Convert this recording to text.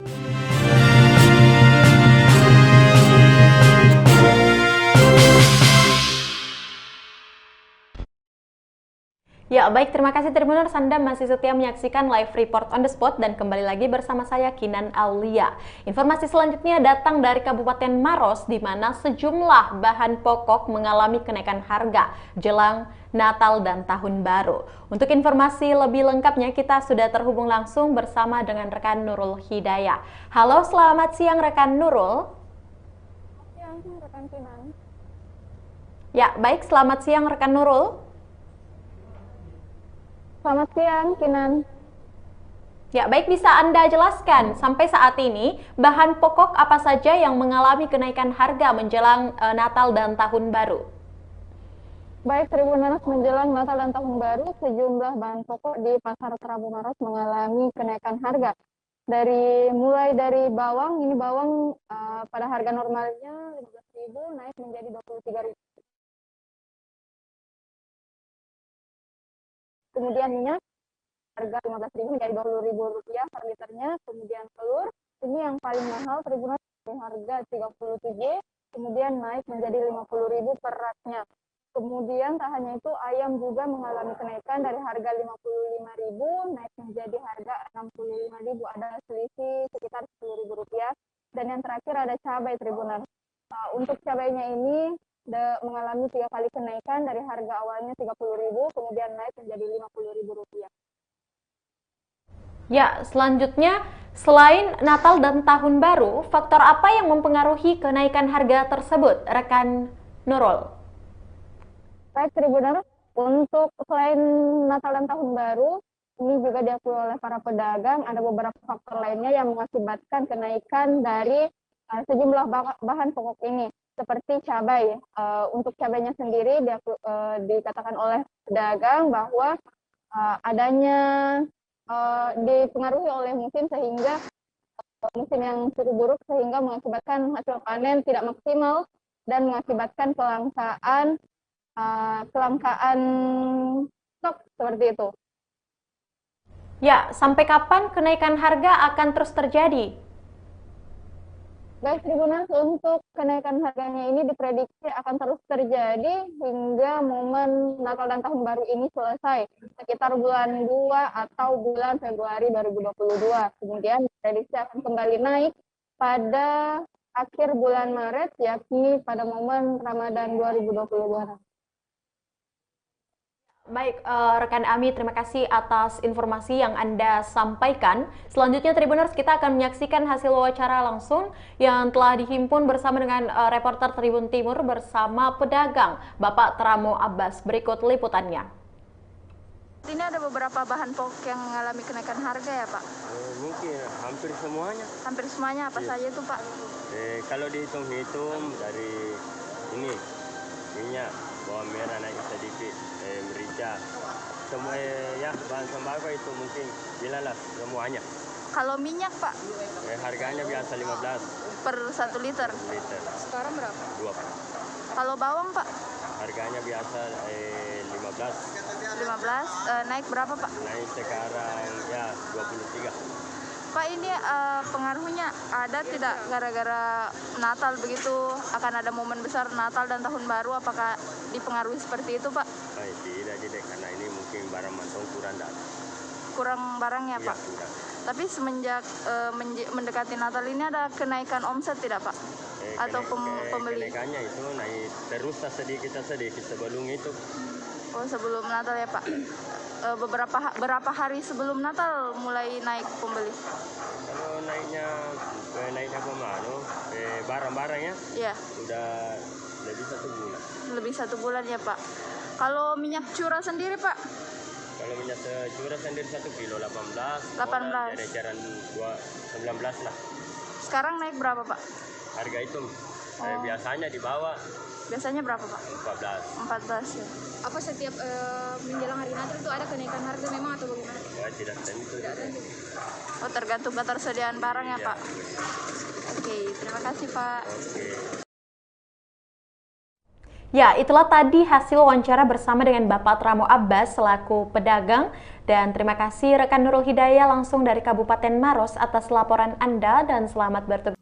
Ya, baik, terima kasih Tribuners, Anda masih setia menyaksikan live report on the spot dan kembali lagi bersama saya Kinan Aulia. Informasi selanjutnya datang dari Kabupaten Maros di mana sejumlah bahan pokok mengalami kenaikan harga jelang Natal dan Tahun Baru. Untuk informasi lebih lengkapnya kita sudah terhubung langsung bersama dengan rekan Nurul Hidayah. Halo, selamat siang rekan Nurul. Siang, rekan Kinan. Ya, baik, selamat siang rekan Nurul. Selamat siang, Kinan. Ya, baik, bisa Anda jelaskan sampai saat ini bahan pokok apa saja yang mengalami kenaikan harga menjelang Natal dan Tahun Baru? Baik, Tribuners, menjelang Natal dan Tahun Baru, sejumlah bahan pokok di Pasar Kerabu Maros mengalami kenaikan harga. Mulai dari bawang, ini bawang pada harga normalnya 15.000 naik menjadi 23.000. Kemudian minyak harga 15.000 menjadi 20.000 rupiah per liternya. Kemudian telur, ini yang paling mahal Tribuners, harga 37, kemudian naik menjadi 50.000 per raknya. Kemudian tak hanya itu, ayam juga mengalami kenaikan dari harga 55.000 naik menjadi harga 65.000, ada selisih sekitar 10.000 rupiah. Dan yang terakhir ada cabai Tribuners. Untuk cabainya ini mengalami 3 kali kenaikan dari harga awalnya 30.000 kemudian naik menjadi 50.000 rupiah. Ya, selanjutnya selain Natal dan Tahun Baru, faktor apa yang mempengaruhi kenaikan harga tersebut, rekan Nurul? Baik Tribuners, untuk selain Natal dan Tahun Baru, ini juga diakui oleh para pedagang, ada beberapa faktor lainnya yang mengakibatkan kenaikan dari sejumlah bahan pokok ini. Seperti cabai, untuk cabainya sendiri dikatakan oleh pedagang bahwa adanya dipengaruhi oleh musim sehingga musim yang cukup buruk sehingga mengakibatkan hasil panen tidak maksimal dan mengakibatkan kelangkaan stok seperti itu. Ya, sampai kapan kenaikan harga akan terus terjadi? Baik Tribuners, untuk kenaikan harganya ini diprediksi akan terus terjadi hingga momen Natal dan Tahun Baru ini selesai, sekitar bulan 2 atau bulan Februari 2022. Kemudian diprediksi akan kembali naik pada akhir bulan Maret, yakni pada momen Ramadan 2022. Baik, rekan Ami, terima kasih atas informasi yang Anda sampaikan. Selanjutnya, Tribuners, kita akan menyaksikan hasil wawancara langsung yang telah dihimpun bersama dengan reporter Tribun Timur bersama pedagang, Bapak Tramo Abbas. Berikut liputannya. Ini ada beberapa bahan pokok yang mengalami kenaikan harga ya Pak? Mungkin hampir semuanya. Hampir semuanya, apa saja itu Pak? Kalau dihitung-hitung dari ini, minyak, bawang merah naik sedikit, merica, semua ya bahan sembako itu mungkin jelaslah semuanya. Kalau minyak Pak? Harganya biasa 15 per 1 liter. Sekarang berapa? 2. Kalau bawang Pak? Harganya biasa 15. 15, naik berapa Pak? Naik sekarang ya 23. Pak, ini pengaruhnya ada tidak gara-gara Natal begitu, akan ada momen besar Natal dan Tahun Baru, apakah dipengaruhi seperti itu Pak? Tidak, karena ini mungkin barang mantong Kurang barangnya Pak? Ya, kurang. Tapi semenjak mendekati Natal ini ada kenaikan omset tidak Pak? Atau pembeli? Kenaikannya itu naik terus sedikit sebelum itu. Oh, sebelum Natal ya Pak? Berapa hari sebelum Natal mulai naik pembeli? Kalau naiknya kemana? Barang-barangnya? Iya. Sudah lebih 1 bulan. Lebih 1 bulan ya Pak. Kalau minyak curah sendiri Pak? Kalau minyak curah sendiri 1 kilo 18. 18. Jaran 19 lah. Sekarang naik berapa Pak? Harga itu biasanya di bawah. Biasanya berapa Pak? 14. 14 ya. Apa setiap menjelang hari Natal itu ada kenaikan harga memang atau bagaimana? Tidak tentu. Oh, tergantung ketersediaan barang ya Iya. Pak? Oke, terima kasih Pak. Oke. Ya, itulah tadi hasil wawancara bersama dengan Bapak Tramo Abbas selaku pedagang. Dan terima kasih rekan Nurul Hidayah langsung dari Kabupaten Maros atas laporan Anda dan selamat bertugas.